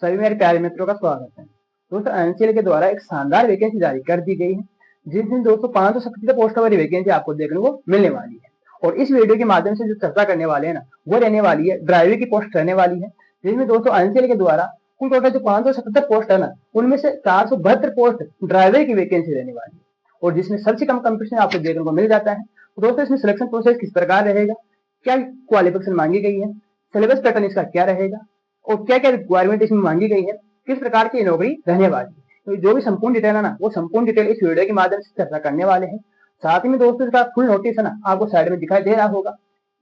सभी मेरे प्यारे मित्रों का स्वागत है। दोस्तों एनसीएल के द्वारा एक शानदार वैकेंसी जारी कर दी गई है, जिसमें दोस्तों 570 पोस्टों वाली वैकेंसी आपको देखने को मिलने वाली है। और इस वीडियो के माध्यम से जो चर्चा करने वाले हैं ना, वो रहने वाली है ड्राइवर की पोस्ट रहने वाली है, जिसमें दोस्तों एनसीएल के द्वारा कुल टोटल जो 570 पोस्ट है ना, उनमें से 472 पोस्ट ड्राइवर की वैकेंसी रहने वाली है, और जिसमें सबसे कम कंपटीशन आपको देखने को मिल जाता है। तो दोस्तों इसमें सिलेक्शन प्रोसेस किस प्रकार रहेगा, क्या क्वालिफिकेशन मांगी गई है, सिलेबस पैटर्न इसका क्या रहेगा, और क्या क्या रिक्वायरमेंट इसमें मांगी गई है, किस प्रकार की नौकरी रहने वाली है, तो जो भी संपूर्ण डिटेल है ना, वो संपूर्ण डिटेल इस वीडियो के माध्यम से चर्चा करने वाले हैं। साथ ही में दोस्तों इसका फुल नोटिस है ना, आपको साइड में दिखाई दे रहा होगा।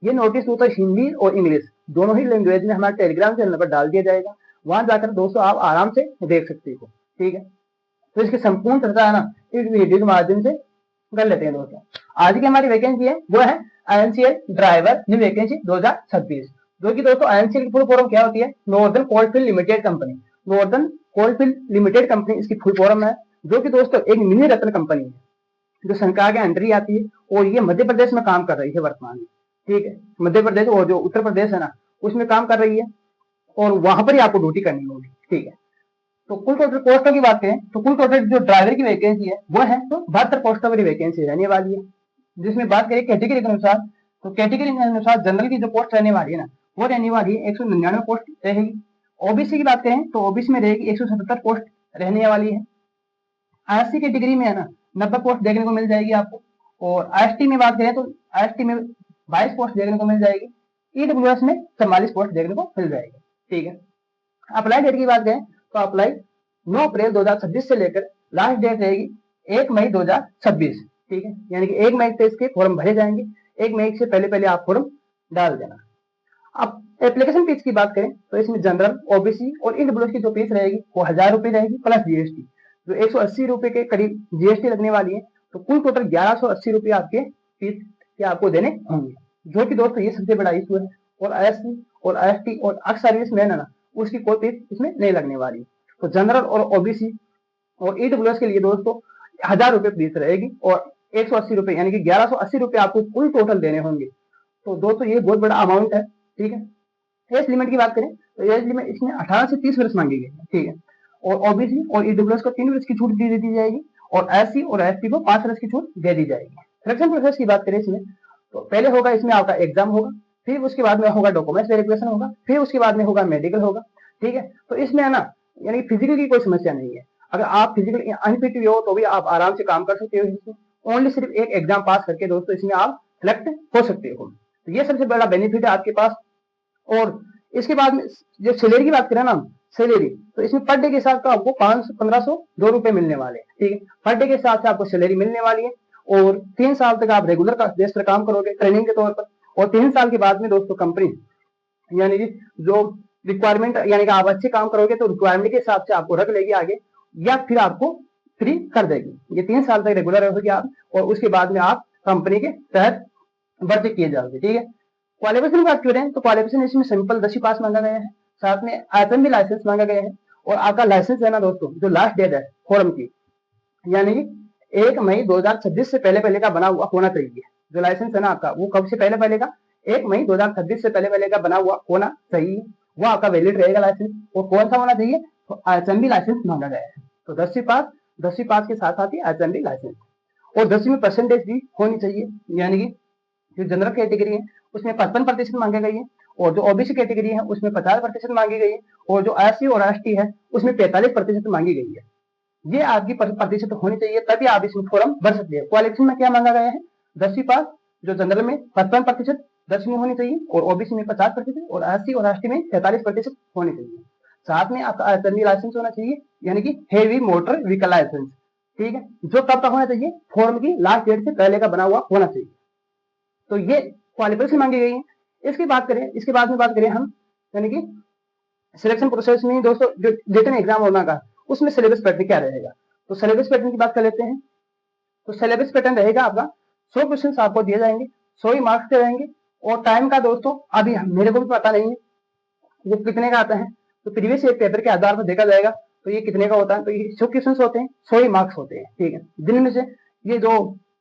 ये नोटिस दोस्तों हिंदी और इंग्लिश दोनों ही लैंग्वेज में हमारे टेलीग्राम चैनल पर डाल दिया जाएगा। वहां जाकर दोस्तों आप आराम से देख सकते हो, ठीक है। तो इसकी संपूर्ण चर्चा है ना, इस वीडियो के माध्यम से कर लेते हैं दोस्तों। आज की हमारी वैकेंसी है वो है एनसीएल ड्राइवर न्यू वैकेंसी 2026, जो कि दोस्तों एनसीएल की फुल फॉर्म क्या होती है, northern coalfield limited company. Northern coalfield limited company इसकी फुल फॉर्म है, जो कि दोस्तों एक मिनी रत्न कंपनी है, जो सरकार के अंडर ही आती है, और ये मध्य प्रदेश में काम कर रही है वर्तमान में, ठीक है। मध्य प्रदेश और जो उत्तर प्रदेश है ना, उसमें काम कर रही है, और वहां पर ही आपको ड्यूटी करनी होगी, ठीक है। तो कुल टोटल पोस्टों की बात करें तो कुल टोटल जो ड्राइवर की वैकेंसी है वो है तो 72 पोस्टों वाली वैकेंसी रहने वाली है। जिसमें बात करें कैटेगरी के अनुसार, तो कैटेगरी के अनुसार जनरल की जो पोस्ट रहने वाली है ना, वो रहने वाली है 199 पोस्ट रहेगी। ओबीसी की बात करें तो ओबीसी में रहेगी 177 पोस्ट रहने वाली है। एससी कैटेगरी में है ना 90 पोस्ट देखने को मिल जाएगी आपको, और एसटी में बात करें तो एसटी में 22 पोस्ट देखने को मिल जाएगी। ईडब्ल्यूएस में 44 पोस्ट देखने को मिल जाएगी, ठीक है। अप्लाई डेट की बात करें तो अप्लाई 9 अप्रैल 2026 से लेकर लास्ट डेट रहेगी 1 मई 2026, ठीक है। यानी कि 1 मई से इसके फॉर्म भरे जाएंगे, 1 मई से पहले पहले आप फॉर्म डाल देना। अब एप्लीकेशन फीस की बात करें तो इसमें जनरल, ओबीसी और ईडब्ल्यूएस की जो फीस रहेगी वो 1000 रुपए रहेगी प्लस जीएसटी, जो 180 रुपए के करीब जीएसटी लगने वाली है। तो कुल टोटल 1180 रुपए आपके फीस के आपको देने होंगे, जो कि दोस्तों ये सबसे बड़ा इशू है। और एससी और एसटी और एक्स सर्विस मैन है ना, उसकी कोई फीस इसमें नहीं लगने वाली। तो जनरल और ओबीसी और ईडब्ल्यूएस के लिए दोस्तों 1000 रुपए फीस रहेगी, और 180 रुपए यानी कि 1180 रुपए आपको कुल टोटल देने होंगे। तो दोस्तों ये बहुत बड़ा अमाउंट है, ठीक है। एज लिमिट की बात करें तो एज लिमिट इसमें 18 से 30 वर्ष मांगी गई है, ठीक है। और ओबीसी और ईडब्ल्यूएस को 3 वर्ष की छूट दे दी जाएगी, और एससी और एसटी को 5 वर्ष की छूट दे दी जाएगी। सिलेक्शन प्रोसेस की बात करें इसमें, तो पहले होगा इसमें आपका एग्जाम होगा, फिर उसके बाद में होगा डॉक्यूमेंट्स वेरिफिकेशन होगा, फिर उसके बाद में होगा मेडिकल होगा, ठीक है। तो इसमें है ना, यानी फिजिकल की कोई समस्या नहीं है। अगर आप फिजिकल अनफिट भी हो तो भी आप आराम से काम कर सकते हो इसमें। ओनली सिर्फ एक एग्जाम पास करके दोस्तों इसमें आप सिलेक्ट हो सकते हो, तो ये सबसे बड़ा बेनिफिट है आपके पास। और इसके बाद में जो सैलरी की बात करें ना, सैलरी तो इसमें पर डे के हिसाब से आपको 1502 रुपए मिलने वाले हैं, ठीक है। पर डे के हिसाब से आपको सैलरी मिलने वाली है, और 3 साल तक आप रेगुलर बेस पर काम करोगे ट्रेनिंग के तौर पर। और 3 साल के बाद में दोस्तों कंपनी यानी कि जो रिक्वायरमेंट, यानी कि आप अच्छे काम करोगे तो रिक्वायरमेंट के हिसाब से आपको रख लेगी आगे, या फिर आपको फ्री कर देगी। ये 3 साल तक रेगुलर रहोगे आप, और उसके बाद में आप कंपनी के तहत भर्ती किए जाओगे, ठीक है। क्वालिफिकेशन की बात करें तो क्वालिफिकेशन इसमें सिंपल 10वीं पास मांगा गया है, साथ में आईएफएम भी लाइसेंस मांगा गया है। और आपका लाइसेंस है ना दोस्तों, जो लास्ट डेट है फॉर्म की, यानी कि 1 मई 2026 से पहले पहले का बना हुआ होना चाहिए। जो लाइसेंस है ना आपका, वो कब से पहले पहले का, 1 मई 2026 से पहले पहले का बना हुआ होना चाहिए, वो आपका वैलिड रहेगा लाइसेंस। और कौन सा होना चाहिए, तो आईएचएमबी लाइसेंस मांगा गया है। तो 10वीं पास के साथ साथ ही आईएचएमबी लाइसेंस, और 10वीं में परसेंटेज भी होनी चाहिए। यानी कि जो जनरल कैटेगरी है उसमें 55% मांगे गई है, और जो ओबीसी कैटेगरी है उसमें 50% मांगी गई है, और जो एससी और एसटी है उसमें 45% मांगी गई है। ये आपकी प्रतिशत होनी चाहिए, तभी आप इसमें फॉर्म भर सकते हैं। क्वालिफिकेशन में क्या मांगा गया है, 10वीं पास, जो जनरल में 55% 10वीं होनी चाहिए, और ओबीसी में 50%, और एससी और एसटी में 43% होनी चाहिए। साथ में आपका आईएचएमबी लाइसेंस होना चाहिए, यानी कि हेवी मोटर व्हीकल लाइसेंस, ठीक है, जो कब का होना चाहिए, फॉर्म की लास्ट डेट से पहले का बना हुआ होना चाहिए। तो ये क्वालिफिकेशन मांगी गई है। इसकी बात करें, इसके बाद में बात करें हम, यानी कि सिलेक्शन प्रोसेस में दोस्तों जो रिटन एग्जाम होना का, उसमें सिलेबस पैटर्न क्या रहेगा। तो सिलेबस पैटर्न की बात कर लेते हैं। तो सिलेबस पैटर्न रहेगा आपका 100 क्वेश्चन आपको दिए जाएंगे, 100 ही मार्क्स के रहेंगे। और टाइम का दोस्तों अभी मेरे को भी पता नहीं है वो कितने का आता है, तो प्रीवियस ईयर पेपर के आधार पर देखा जाएगा तो ये कितने का होता है। तो ये 100 क्वेश्चन होते हैं, 100 ही मार्क्स होते हैं, ठीक है। जिनमें से ये जो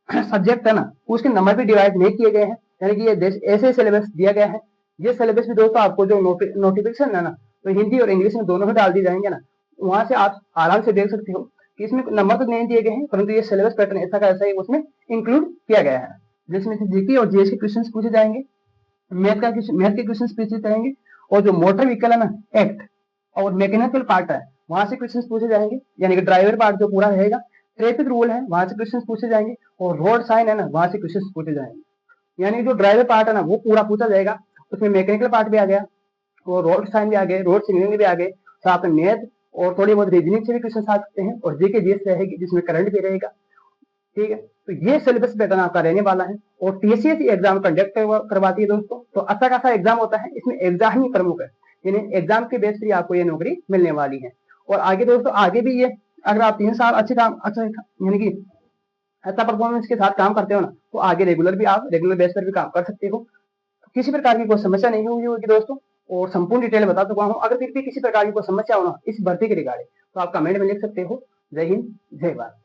सब्जेक्ट है ना, उसके नंबर भी डिवाइड नहीं किए गए हैं, यानी कि ये ऐसे सिलेबस दिया गया है। ये सिलेबस भी दोस्तों आपको जो नोटिफिकेशन है ना, तो हिंदी और इंग्लिश में दोनों में डाल दिए जाएंगे ना, वहां से आप आराम से देख सकते हो कि इसमें नंबर तो नहीं दिए गए हैं, परंतु ये सिलेबस पैटर्न ऐसा का ऐसा ही उसमें इंक्लूड किया गया है, जिसमें से जीके और जीएस के क्वेश्चन पूछे जाएंगे, मैथ के क्वेश्चन पूछे जाएंगे, और जो मोटर व्हीकल है ना एक्ट और मैकेनिकल पार्ट है वहां से क्वेश्चन पूछे जाएंगे, यानी कि ड्राइवर पार्ट जो पूरा रहेगा, ट्रैफिक रूल है वहां से क्वेश्चन पूछे जाएंगे, और रोड साइन है ना वहां से क्वेश्चन पूछे जाएंगे। यानी जो ड्राइवर पार्ट है ना वो पूरा पूछा जाएगा, उसमें मैकेनिकल पार्ट भी आ गया, और रोड साइन भी आ गए, रोड सिग्नलिंग भी आ गए, साथ में मैथ और थोड़ी बहुत रीजनिंग से भी क्वेश्चन आ सकते हैं, और जीके जीएस रहेगी जिसमें करंट भी रहेगा। ठीक है, तो ये सिलेबस पैटर्न आपका रहने वाला है, और टीसीएस एग्जाम कंडक्ट करवाती है दोस्तों। तो अच्छा खासा एग्जाम होता है, इसमें एग्जाम ही प्रमुख है, यानी एग्जाम के बेस पर आपको ये नौकरी मिलने वाली है। और आगे दोस्तों आगे भी ये, अगर आप 3 साल अच्छे काम अच्छा यानी कि अच्छा परफॉर्मेंस के साथ काम करते हो ना, तो आगे रेगुलर भी आप रेगुलर बेस पर भी काम कर सकते हो। किसी प्रकार की कोई समस्या नहीं हुई होगी दोस्तों, और संपूर्ण डिटेल बता चुका हूँ। अगर फिर भी किसी प्रकार की कोई समस्या हो ना इस भर्ती के रिगार्डिंग, तो आप कमेंट में लिख सकते हो। जय हिंद, जय भारत।